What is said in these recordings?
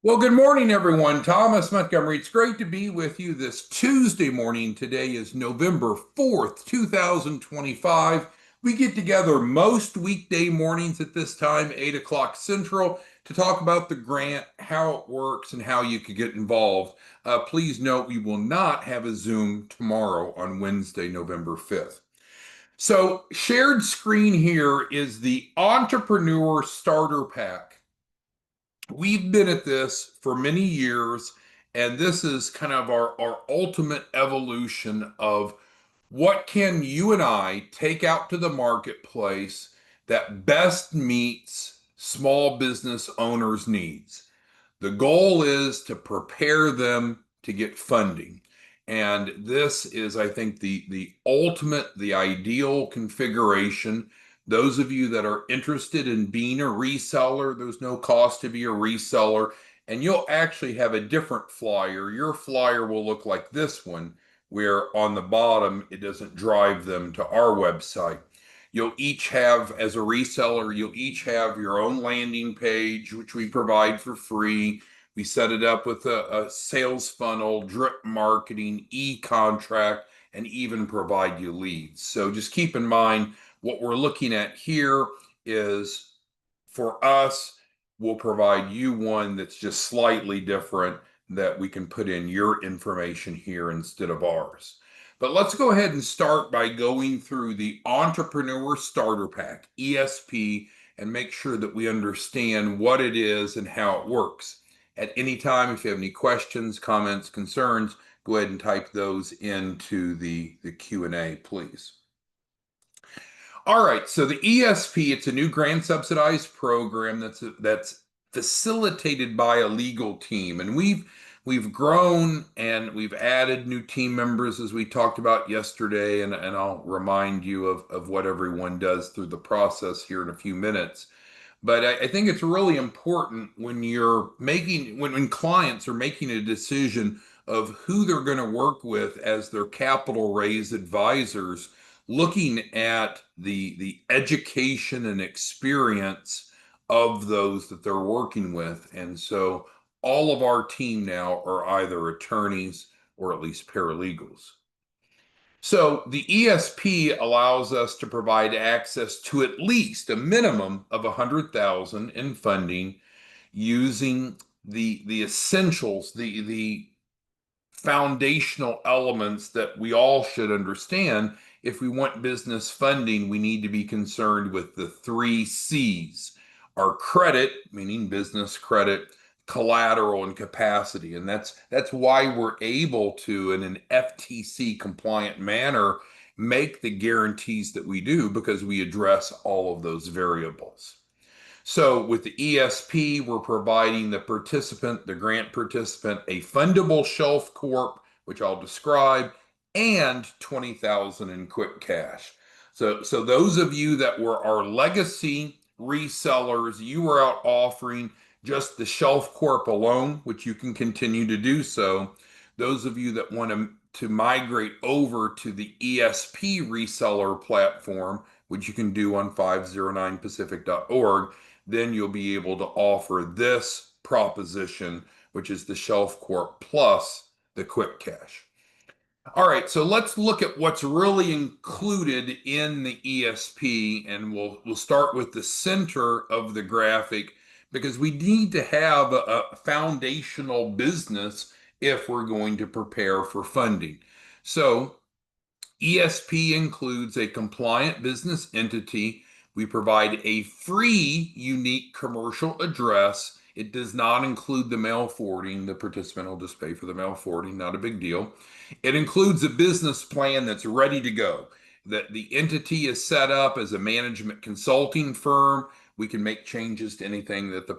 Well, good morning, everyone. Thomas Montgomery. It's great to be with you this Tuesday morning. Today is November 4th, 2025. We get together most weekday mornings at this time, 8 o'clock Central, to talk about the grant, how it works, and how you could get involved. Please note we will not have a Zoom tomorrow on Wednesday, November 5th. So, shared screen here is the Entrepreneur Starter Pack. We've been at this for many years, and this is kind of our ultimate evolution of what can you and I take out to the marketplace that best meets small business owners' needs. The goal is to prepare them to get funding. And this is, I think, the ultimate, the ideal configuration. Those of you that are interested in being a reseller, there's no cost to be a reseller. And you'll actually have a different flyer. Your flyer will look like this one, where on the bottom, it doesn't drive them to our website. You'll each have, as a reseller, you'll each have your own landing page, which we provide for free. We set it up with a sales funnel, drip marketing, e-contract, and even provide you leads. So just keep in mind what we're looking at here is for us, we'll provide you one that's just slightly different that we can put in your information here instead of ours. But let's go ahead and start by going through the Entrepreneur Starter Pack, ESP, and make sure that we understand what it is and how it works. At any time, if you have any questions, comments, concerns, go ahead and type those into the Q&A, please. All right, so the ESP, it's a new grant subsidized program that's facilitated by a legal team. And we've grown and we've added new team members as we talked about yesterday, and I'll remind you of what everyone does through the process here in a few minutes. But I think it's really important when when clients are making a decision of who they're going to work with as their capital raise advisors, looking at the education and experience of those that they're working with. And so all of our team now are either attorneys or at least paralegals. So the ESP allows us to provide access to at least a minimum of 100,000 in funding using the essentials, the foundational elements that we all should understand. If we want business funding, we need to be concerned with the 3 C's. Our credit, meaning business credit, collateral, and capacity. And that's why we're able to, in an FTC compliant manner, make the guarantees that we do, because we address all of those variables. So with the ESP, we're providing the grant participant, a fundable shelf corp, which I'll describe, and 20,000 in quick cash. So those of you that were our legacy resellers, you were out offering just the shelf corp alone, which you can continue to do so. Those of you that want to migrate over to the ESP reseller platform, which you can do on 509pacific.org, then you'll be able to offer this proposition, which is the shelf corp plus the quick cash. All right, so let's look at what's really included in the ESP, and we'll start with the center of the graphic, because we need to have a foundational business if we're going to prepare for funding. So ESP includes a compliant business entity. We provide a free unique commercial address. It does not include the mail forwarding. The participant will just pay for the mail forwarding, not a big deal. It includes a business plan that's ready to go. That the entity is set up as a management consulting firm. We can make changes to anything that the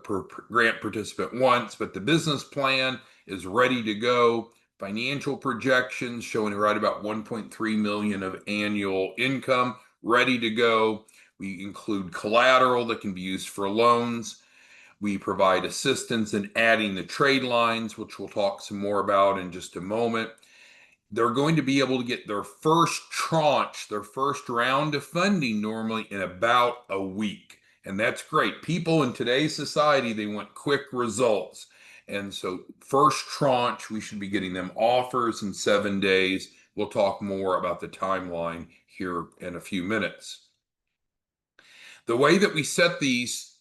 grant participant wants, but the business plan is ready to go. Financial projections showing right about 1.3 million of annual income, ready to go. We include collateral that can be used for loans. We provide assistance in adding the trade lines, which we'll talk some more about in just a moment. They're going to be able to get their first tranche, their first round of funding normally in about a week. And that's great. People in today's society, they want quick results. And so first tranche, we should be getting them offers in 7 days. We'll talk more about the timeline here in a few minutes. The way that we set these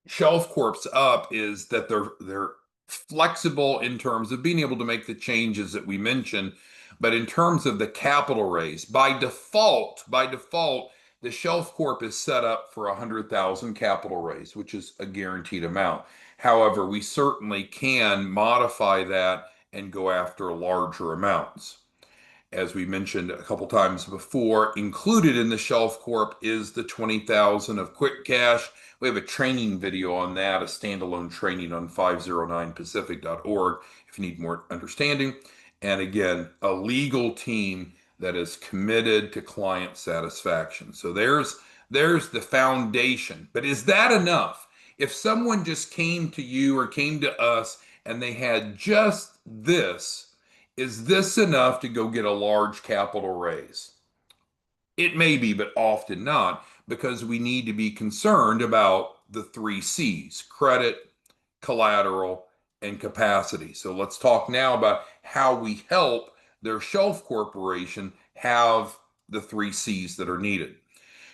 shelf corps up is that they're flexible in terms of being able to make the changes that we mentioned, but in terms of the capital raise, by default, the shelf corp is set up for 100,000 capital raise, which is a guaranteed amount. However, we certainly can modify that and go after larger amounts. As we mentioned a couple times before, included in the shelf corp is the 20,000 of QuickCash. We have a training video on that, a standalone training on 509pacific.org if you need more understanding. And again, a legal team that is committed to client satisfaction. So there's the foundation. But is that enough? If someone just came to you or came to us and they had just this, is this enough to go get a large capital raise? It may be, but often not, because we need to be concerned about the 3 C's: credit, collateral, and capacity. So let's talk now about how we help their shelf corporation have the 3 C's that are needed.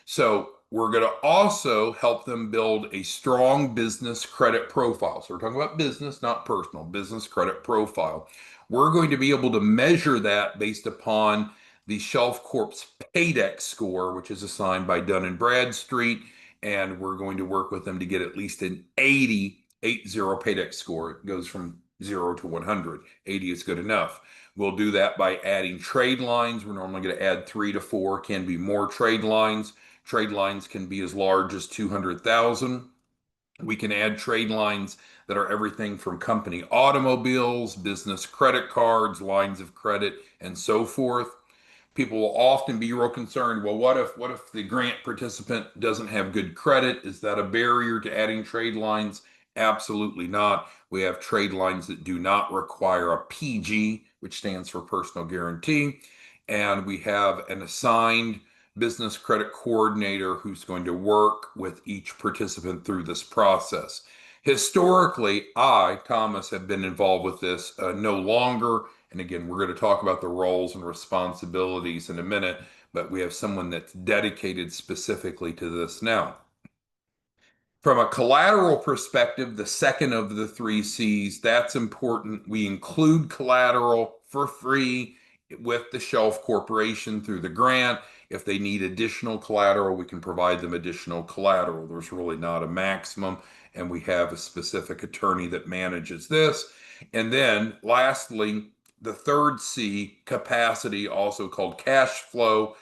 So we're going to also help them build a strong business credit profile. So we're talking about business, not personal, business credit profile. We're going to be able to measure that based upon the Shelf Corp's Paydex score, which is assigned by Dun & Bradstreet, and we're going to work with them to get at least an 80 Paydex score. It goes from 0 to 100. 80 is good enough. We'll do that by adding trade lines. We're normally going to add 3 to 4, can be more trade lines. Trade lines can be as large as 200,000. We can add trade lines that are everything from company automobiles, business credit cards, lines of credit, and so forth. People will often be real concerned, well, what if the grant participant doesn't have good credit? Is that a barrier to adding trade lines? Absolutely not. We have trade lines that do not require a PG, which stands for personal guarantee. And we have an assigned business credit coordinator who's going to work with each participant through this process. Historically, I, Thomas, have been involved with this no longer. And again, we're going to talk about the roles and responsibilities in a minute, but we have someone that's dedicated specifically to this now. From a collateral perspective, the second of the 3 C's, that's important. We include collateral for free with the Shelf Corporation through the grant. If they need additional collateral, we can provide them additional collateral. There's really not a maximum, and we have a specific attorney that manages this. And then lastly, the third C, capacity, also called cash flow.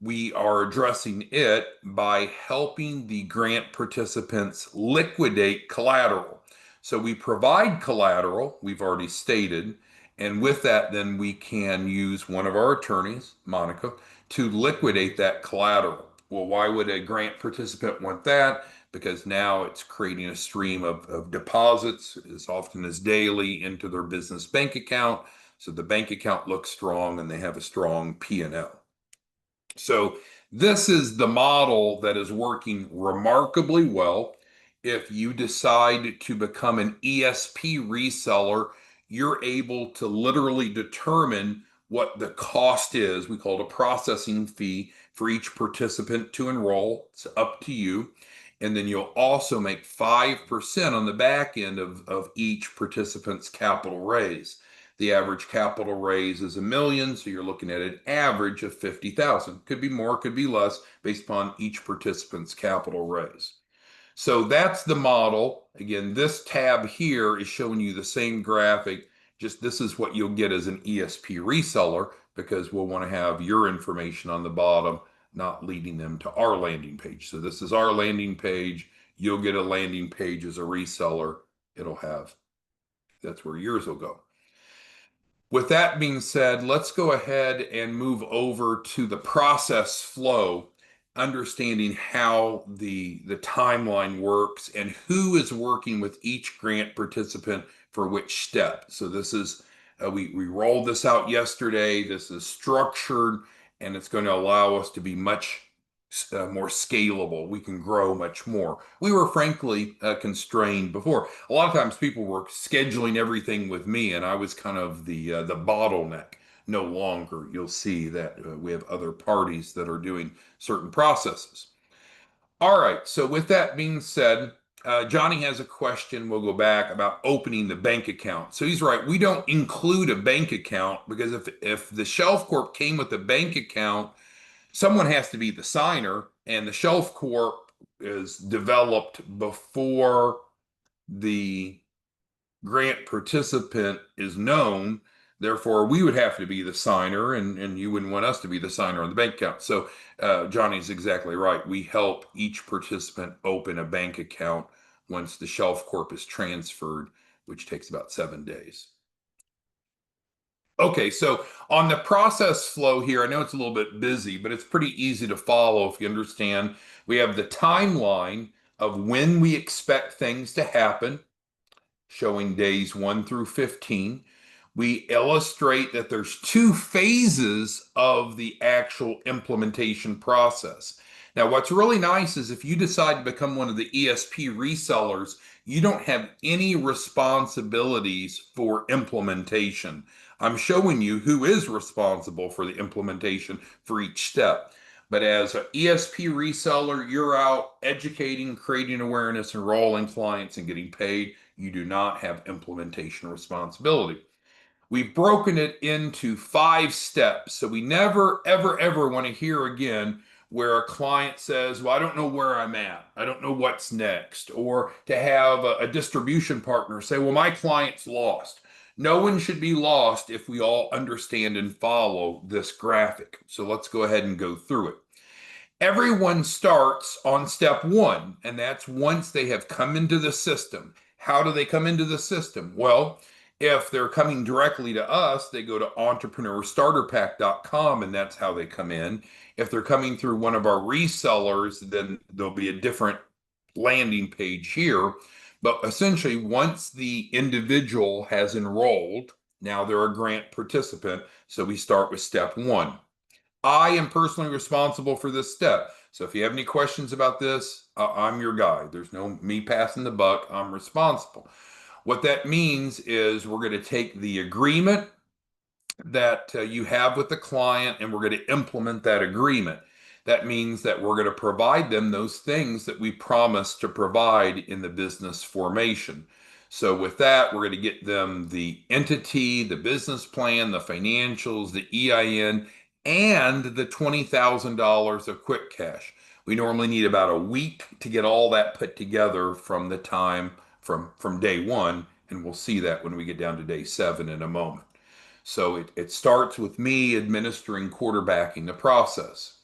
We are addressing it by helping the grant participants liquidate collateral. So we provide collateral, we've already stated, and with that, then we can use one of our attorneys, Monica, to liquidate that collateral. Well, why would a grant participant want that? Because now it's creating a stream of deposits as often as daily into their business bank account. So the bank account looks strong and they have a strong P&L. So this is the model that is working remarkably well. If you decide to become an ESP reseller, you're able to literally determine what the cost is. We call it a processing fee for each participant to enroll. It's up to you. And then you'll also make 5% on the back end of each participant's capital raise. The average capital raise is $1 million, so you're looking at an average of 50,000. Could be more, could be less, based upon each participant's capital raise. So that's the model. Again, this tab here is showing you the same graphic, just this is what you'll get as an ESP reseller, because we'll want to have your information on the bottom, not leading them to our landing page. So this is our landing page. You'll get a landing page as a reseller. That's where yours will go. With that being said, let's go ahead and move over to the process flow, understanding how the timeline works and who is working with each grant participant for which step. So this is, we rolled this out yesterday. This is structured, and it's going to allow us to be much more scalable. We can grow much more. We were frankly constrained before. A lot of times people were scheduling everything with me, and I was kind of the bottleneck. No longer. You'll see that we have other parties that are doing certain processes. All right. So with that being said, Johnny has a question. We'll go back about opening the bank account. So he's right. We don't include a bank account because if the Shelf Corp came with a bank account, someone has to be the signer, and the Shelf Corp is developed before the grant participant is known. Therefore, we would have to be the signer, and you wouldn't want us to be the signer on the bank account. So, Johnny's exactly right. We help each participant open a bank account once the Shelf Corp is transferred, which takes about 7 days. Okay, so on the process flow here, I know it's a little bit busy, but it's pretty easy to follow if you understand. We have the timeline of when we expect things to happen, showing days 1 through 15. We illustrate that there's two phases of the actual implementation process. Now, what's really nice is if you decide to become one of the ESP resellers, you don't have any responsibilities for implementation. I'm showing you who is responsible for the implementation for each step. But as an ESP reseller, you're out educating, creating awareness, enrolling clients, and getting paid. You do not have implementation responsibility. We've broken it into 5 steps. So we never, ever, ever want to hear again where a client says, well, I don't know where I'm at. I don't know what's next. Or to have a distribution partner say, well, my client's lost. No one should be lost if we all understand and follow this graphic. So let's go ahead and go through it. Everyone starts on step 1, and that's once they have come into the system. How do they come into the system? Well, if they're coming directly to us, they go to entrepreneurstarterpack.com, and that's how they come in. If they're coming through one of our resellers, then there'll be a different landing page here. But essentially, once the individual has enrolled, now they're a grant participant. So we start with step 1. I am personally responsible for this step. So if you have any questions about this, I'm your guy. There's no me passing the buck. I'm responsible. What that means is we're going to take the agreement that you have with the client and we're going to implement that agreement. That means that we're going to provide them those things that we promised to provide in the business formation. So with that, we're going to get them the entity, the business plan, the financials, the EIN, and the $20,000 of QuickCash. We normally need about a week to get all that put together from the time from day 1, and we'll see that when we get down to day 7 in a moment. So it starts with me administering, quarterbacking the process.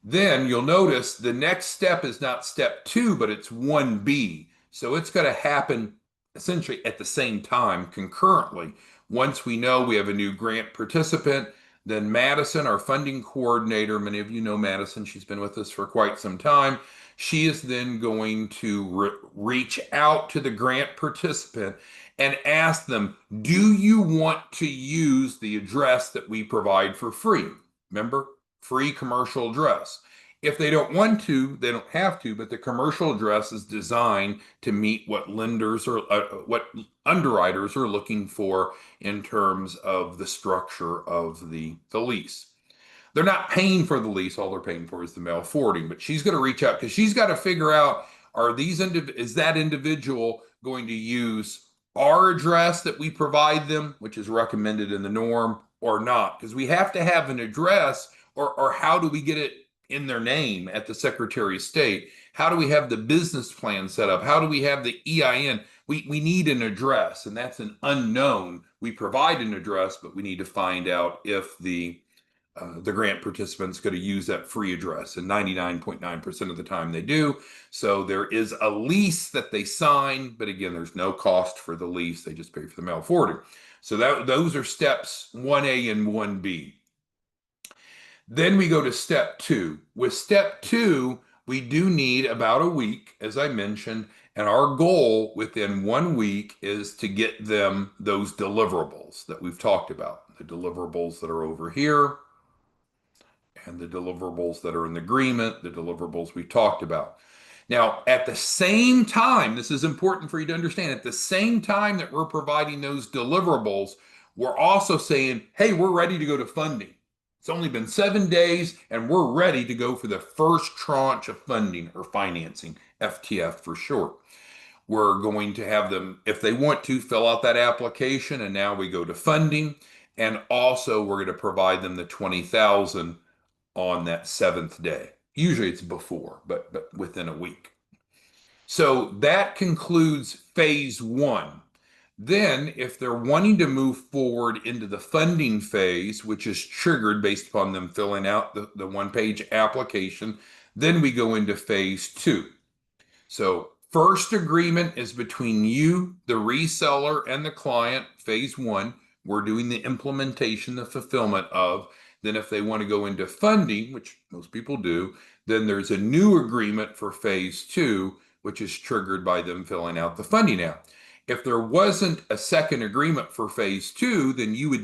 Then you'll notice the next step is not step 2, but it's 1B. So it's going to happen essentially at the same time, concurrently. Once we know we have a new grant participant, then Madison, our funding coordinator, many of you know Madison, she's been with us for quite some time. She is then going to reach out to the grant participant and ask them, do you want to use the address that we provide for free? Remember, free commercial address. If they don't want to, they don't have to, but the commercial address is designed to meet what lenders or what underwriters are looking for in terms of the structure of the lease. They're not paying for the lease. All they're paying for is the mail forwarding. But she's going to reach out because she's got to figure out, is that individual going to use our address that we provide them, which is recommended in the norm, or not? Because we have to have an address, or how do we get it in their name at the Secretary of State? How do we have the business plan set up? How do we have the EIN? We need an address, and that's an unknown. We provide an address, but we need to find out if the grant participants going to use that free address, and 99.9% of the time they do. So there is a lease that they sign, but again, there's no cost for the lease. They just pay for the mail forwarding. So those are steps 1A and 1B. Then we go to step 2. With step 2, we do need about a week, as I mentioned, and our goal within 1 week is to get them those deliverables that we've talked about, the deliverables that are over here. and the deliverables that are in the agreement, the deliverables we talked about. Now, at the same time, this is important for you to understand, at the same time that we're providing those deliverables, we're also saying, hey, we're ready to go to funding. It's only been 7 days and we're ready to go for the first tranche of funding or financing, FTF for short. We're going to have them, if they want to, fill out that application, and now we go to funding. And also we're going to provide them the 20,000 on that 7th day. Usually it's before, but within a week. So that concludes phase one. Then, if they're wanting to move forward into the funding phase, which is triggered based upon them filling out the one-page application, then we go into phase two. So first agreement is between you, the reseller, and the client, phase one. We're doing the implementation, the fulfillment of. Then if they want to go into funding, which most people do, then there's a new agreement for phase two, which is triggered by them filling out the funding app. If there wasn't a second agreement for phase two, then you as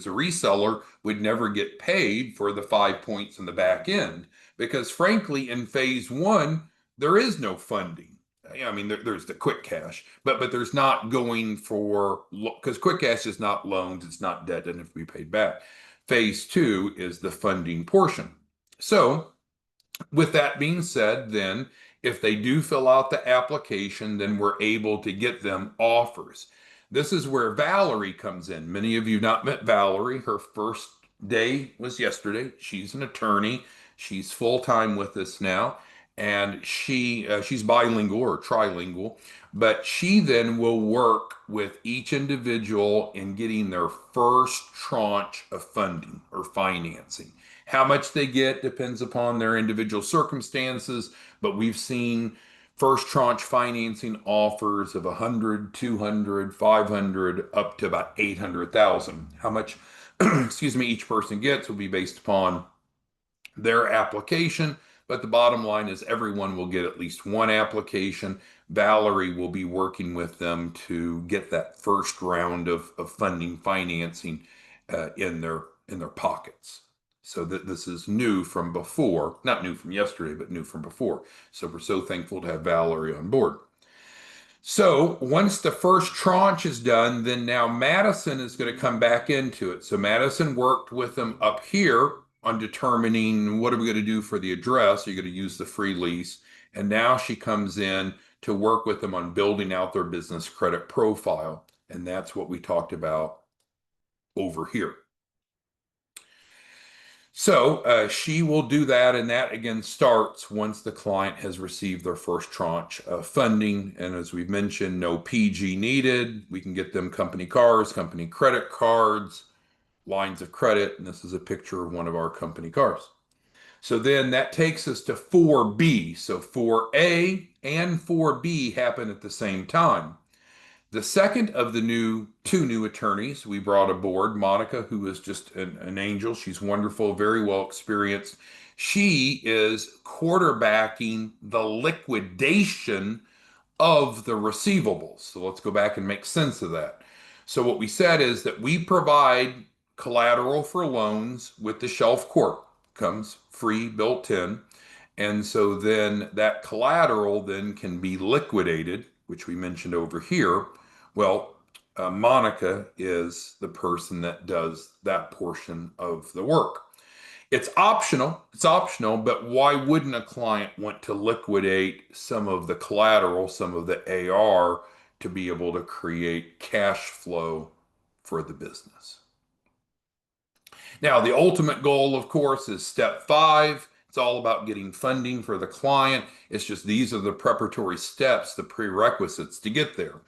a reseller, would never get paid for the 5 points in the back end. Because frankly, in phase one, there is no funding. I mean, there's the QUICKCASH, but there's not going for, because QUICKCASH is not loans, it's not debt, and if we paid back. Phase two is the funding portion. So with that being said, then if they do fill out the application, then we're able to get them offers. This is where Valerie comes in. Many of you have not met Valerie. Her first day was yesterday. She's an attorney. She's full-time with us now, and she's bilingual or trilingual, but she then will work with each individual in getting their first tranche of funding or financing. How much they get depends upon their individual circumstances, but we've seen first tranche financing offers of 100, 200, 500, up to about 800,000. How much, excuse me, each person gets will be based upon their application, but the bottom line is everyone will get at least one application. Valerie will be working with them to get that first round of funding financing in their pockets. So that this is new from before, not new from yesterday, but new from before. So we're so thankful to have Valerie on board. So once the first tranche is done, then now Madison is going to come back into it. So Madison worked with them up here on determining what are we going to do for the address. Are you going to use the free lease? And now she comes in to work with them on building out their business credit profile. And that's what we talked about over here. So she will do that, and that again starts once the client has received their first tranche of funding. And as we've mentioned, no PG needed. We can get them company cars, company credit cards, lines of credit, and this is a picture of one of our company cars. So then that takes us to 4B. So 4A and 4B happen at the same time. The second of the two new attorneys we brought aboard, Monica, who is just an angel. She's wonderful, very well experienced. She is quarterbacking the liquidation of the receivables. So let's go back and make sense of that. So what we said is that we provide collateral for loans with the shelf corp. Comes free built in. And so then that collateral then can be liquidated, which we mentioned over here. Well, Monica is the person that does that portion of the work. It's optional, but why wouldn't a client want to liquidate some of the collateral, some of the AR, to be able to create cash flow for the business? Now, the ultimate goal, of course, is step 5. It's all about getting funding for the client. It's just these are the preparatory steps, the prerequisites to get there.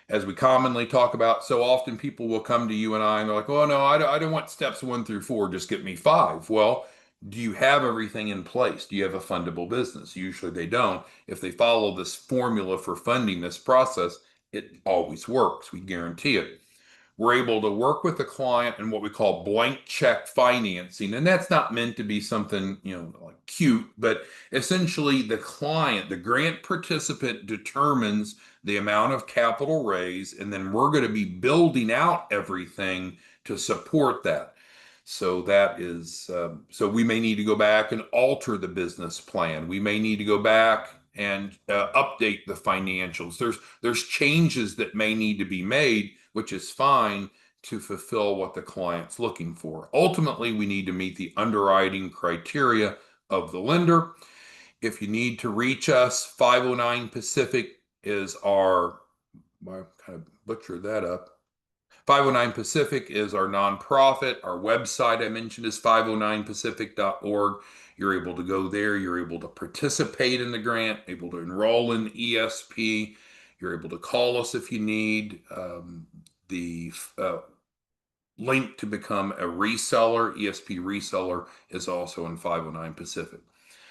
As we commonly talk about, so often people will come to you and I, and they're like, oh, no, I don't want steps 1 through 4, just get me 5. Well, do you have everything in place? Do you have a fundable business? Usually they don't. If they follow this formula for funding this process, it always works. We guarantee it. We're able to work with the client in what we call blank check financing. And that's not meant to be something, like cute, but essentially the client, the grant participant, determines the amount of capital raised, and then we're going to be building out everything to support that. So that is, so we may need to go back and alter the business plan. We may need to go back and update the financials. There's changes that may need to be made, which is fine to fulfill what the client's looking for. Ultimately, we need to meet the underwriting criteria of the lender. If you need to reach us, 509 Pacific is our, I kind of butchered that up. 509 Pacific is our nonprofit. Our website I mentioned is 509pacific.org. You're able to go there. You're able to participate in the grant, able to enroll in ESP. You're able to call us if you need. The link to become a reseller, ESP reseller, is also in 509 Pacific.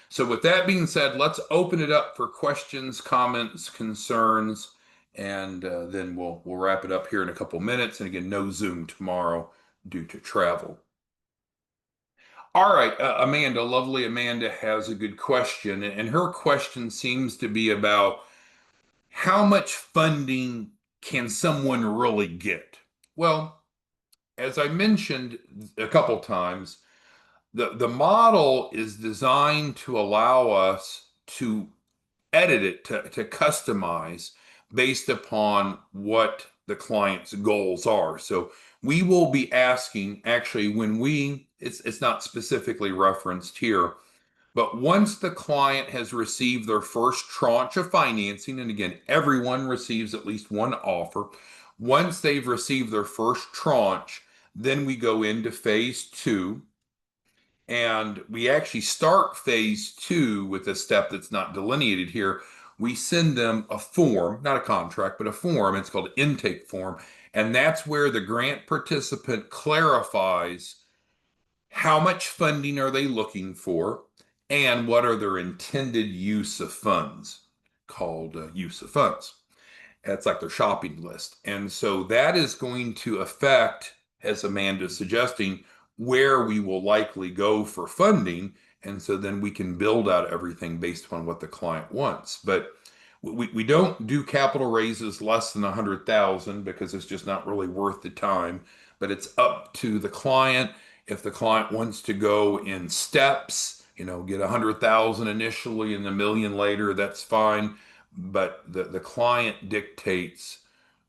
So with that being said, let's open it up for questions, comments, concerns, and then we'll wrap it up here in a couple minutes. And again, no Zoom tomorrow due to travel. All right, Amanda, lovely Amanda has a good question, and her question seems to be about how much funding can someone really get? Well, as I mentioned a couple times, the model is designed to allow us to edit it, to customize based upon what the client's goals are. So we will be asking, actually, when it's not specifically referenced here, but once the client has received their first tranche of financing, and again, everyone receives at least one offer. Once they've received their first tranche, then we go into phase two. And we actually start phase two with a step that's not delineated here. We send them a form, not a contract, but a form. It's called intake form. And that's where the grant participant clarifies how much funding are they looking for and what are their intended use of funds, called use of funds. It's like their shopping list. And so that is going to affect, as Amanda's suggesting, where we will likely go for funding. And so then we can build out everything based upon what the client wants. But we don't do capital raises less than 100,000 because it's just not really worth the time. But it's up to the client. If the client wants to go in steps, get 100,000 initially and a million later, that's fine. But the client dictates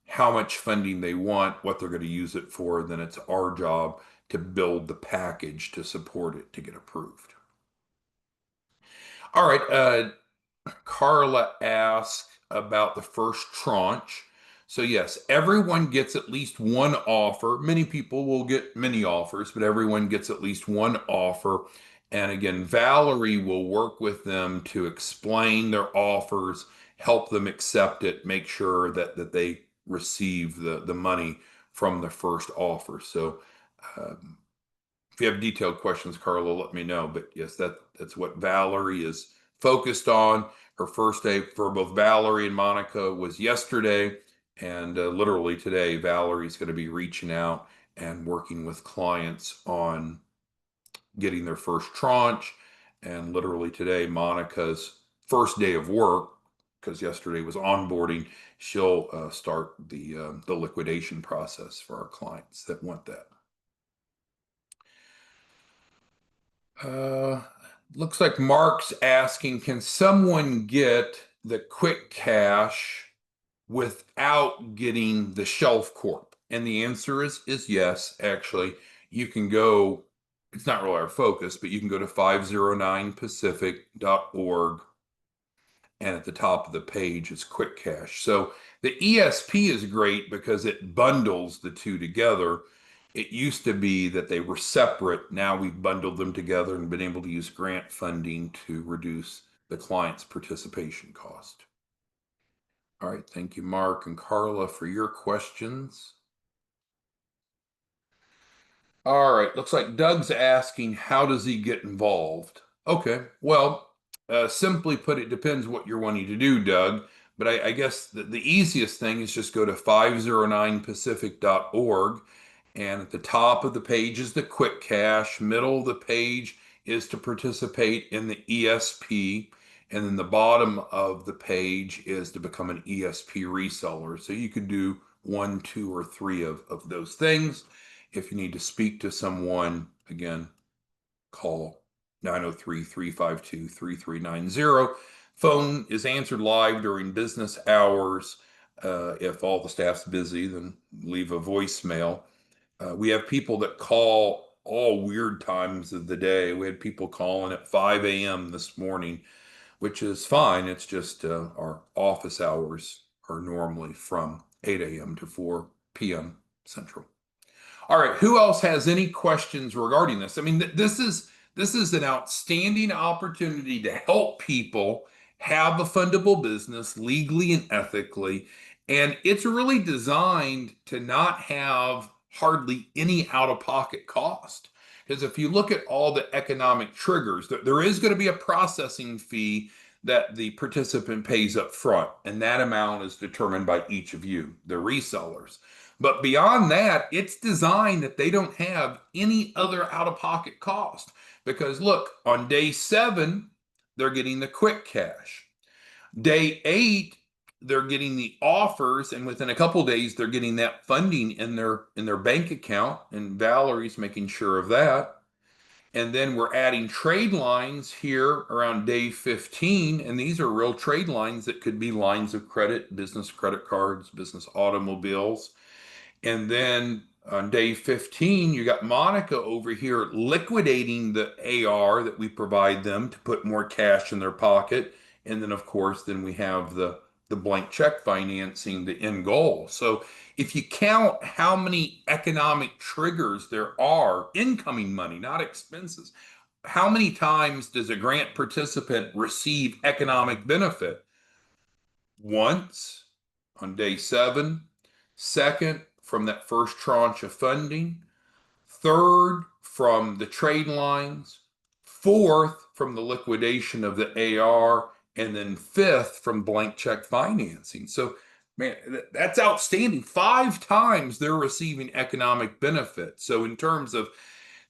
how much funding they want, what they're going to use it for. Then it's our job to build the package to support it to get approved. All right, Carla asked about the first tranche. So yes, everyone gets at least one offer. Many people will get many offers, but everyone gets at least one offer. And again, Valerie will work with them to explain their offers, help them accept it, make sure that they receive the money from the first offer. So if you have detailed questions, Carla, let me know. But yes, that's what Valerie is focused on. Her first day for both Valerie and Monica was yesterday. And literally today, Valerie's going to be reaching out and working with clients on getting their first tranche. And literally today, Monica's first day of work, because yesterday was onboarding, she'll start the liquidation process for our clients that want that. Looks like Mark's asking, can someone get the QUICKCASH without getting the shelf corp? And the answer is yes. Actually, you can go, it's not really our focus, but you can go to 509pacific.org, and at the top of the page is QUICKCASH. So the ESP is great because it bundles the two together. It used to be that they were separate. Now we've bundled them together and been able to use grant funding to reduce the client's participation cost. All right, thank you, Mark and Carla, for your questions. All right, looks like Doug's asking, how does he get involved? Okay, well, simply put, it depends what you're wanting to do, Doug. But I guess the easiest thing is just go to 509pacific.org. And at the top of the page is the QUICKCASH. Middle of the page is to participate in the ESP. And then the bottom of the page is to become an ESP reseller. So you could do one, two, or three of those things. If you need to speak to someone, again, call 903-352-3390. Phone is answered live during business hours. If all the staff's busy, then leave a voicemail. We have people that call all weird times of the day. We had people calling at 5 a.m. this morning, which is fine. It's just our office hours are normally from 8 a.m. to 4 p.m. Central. All right, who else has any questions regarding this? I mean, this is an outstanding opportunity to help people have a fundable business legally and ethically, and it's really designed to not have hardly any out-of-pocket cost. Because if you look at all the economic triggers, there is going to be a processing fee that the participant pays up front, and that amount is determined by each of you, the resellers. But beyond that, it's designed that they don't have any other out-of-pocket cost. Because look, on day 7, they're getting the quick cash. Day 8, they're getting the offers, and within a couple days, they're getting that funding in their bank account, and Valerie's making sure of that. And then we're adding trade lines here around day 15, and these are real trade lines that could be lines of credit, business credit cards, business automobiles. And then on day 15, you got Monica over here liquidating the AR that we provide them to put more cash in their pocket. And then, of course, then we have the blank check financing, the end goal. So if you count how many economic triggers there are, incoming money, not expenses, how many times does a grant participant receive economic benefit? Once on day 7, second from that first tranche of funding, third from the trade lines, fourth from the liquidation of the AR, and then fifth from blank check financing. So, man, that's outstanding. 5 times they're receiving economic benefit. So, in terms of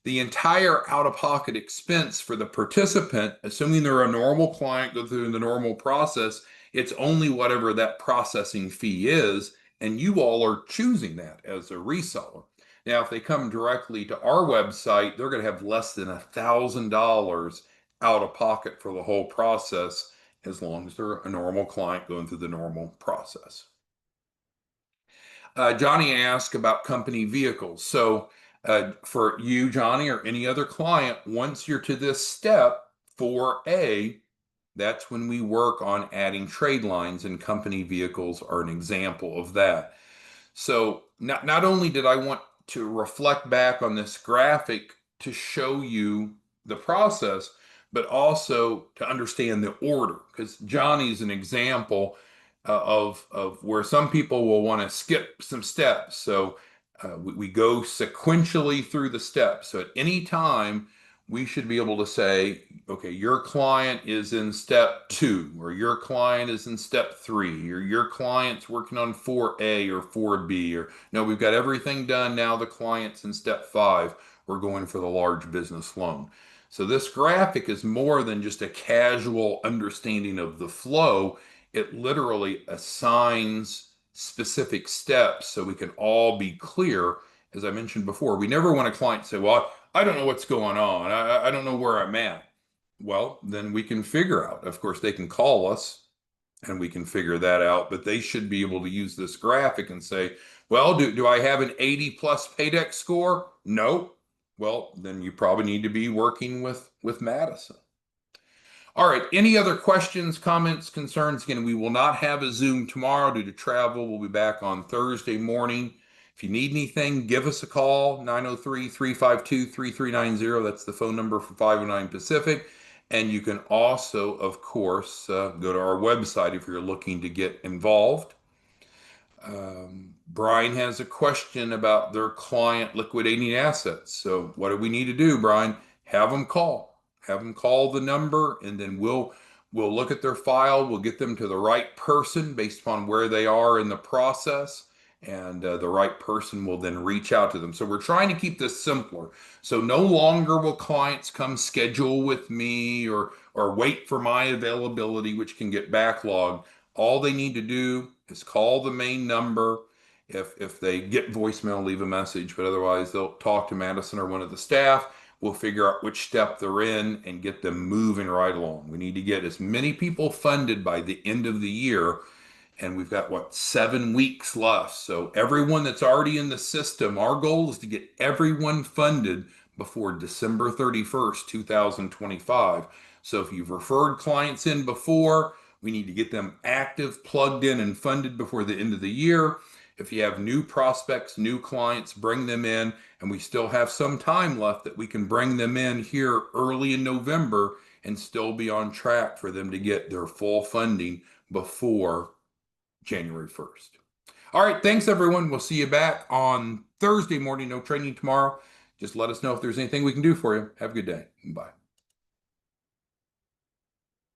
the entire out-of-pocket expense for the participant, assuming they're a normal client, go through the normal process, it's only whatever that processing fee is, and you all are choosing that as a reseller. Now, if they come directly to our website, they're going to have less than $1,000 out of pocket for the whole process, as long as they're a normal client going through the normal process. Johnny asked about company vehicles. So for you, Johnny, or any other client, once you're to this step 4A, that's when we work on adding trade lines, and company vehicles are an example of that. So not only did I want to reflect back on this graphic to show you the process, but also to understand the order, because Johnny's an example of where some people will want to skip some steps. So we go sequentially through the steps. So at any time, we should be able to say, okay, your client is in step 2, or your client is in step 3, or your client's working on 4A or 4B, or no, we've got everything done. Now the client's in step 5. We're going for the large business loan. So this graphic is more than just a casual understanding of the flow. It literally assigns specific steps so we can all be clear. As I mentioned before, we never want a client to say, well, I don't know what's going on. I don't know where I'm at. Well, then we can figure out. Of course, they can call us and we can figure that out, but they should be able to use this graphic and say, well, do I have an 80 plus paydex score? No. Well, then you probably need to be working with Madison. All right, any other questions, comments, concerns? Again, we will not have a Zoom tomorrow due to travel. We'll be back on Thursday morning. If you need anything, give us a call, 903-352-3390. That's the phone number for 509 Pacific. And you can also, of course, go to our website if you're looking to get involved. Brian has a question about their client liquidating assets. So what do we need to do, Brian? Have them call the number, and then we'll look at their file. We'll get them to the right person based upon where they are in the process, and the right person will then reach out to them. So we're trying to keep this simpler. So no longer will clients come schedule with me or wait for my availability, which can get backlogged. All they need to do is call the main number, If they get voicemail, leave a message, but otherwise they'll talk to Madison or one of the staff. We'll figure out which step they're in and get them moving right along. We need to get as many people funded by the end of the year, and we've got what, 7 weeks left. So everyone that's already in the system, our goal is to get everyone funded before December 31st, 2025. So if you've referred clients in before, we need to get them active, plugged in, and funded before the end of the year. If you have new prospects, new clients, bring them in, and we still have some time left that we can bring them in here early in November and still be on track for them to get their full funding before January 1st. All right, thanks everyone. We'll see you back on Thursday morning. No training tomorrow. Just let us know if there's anything we can do for you. Have a good day. Bye.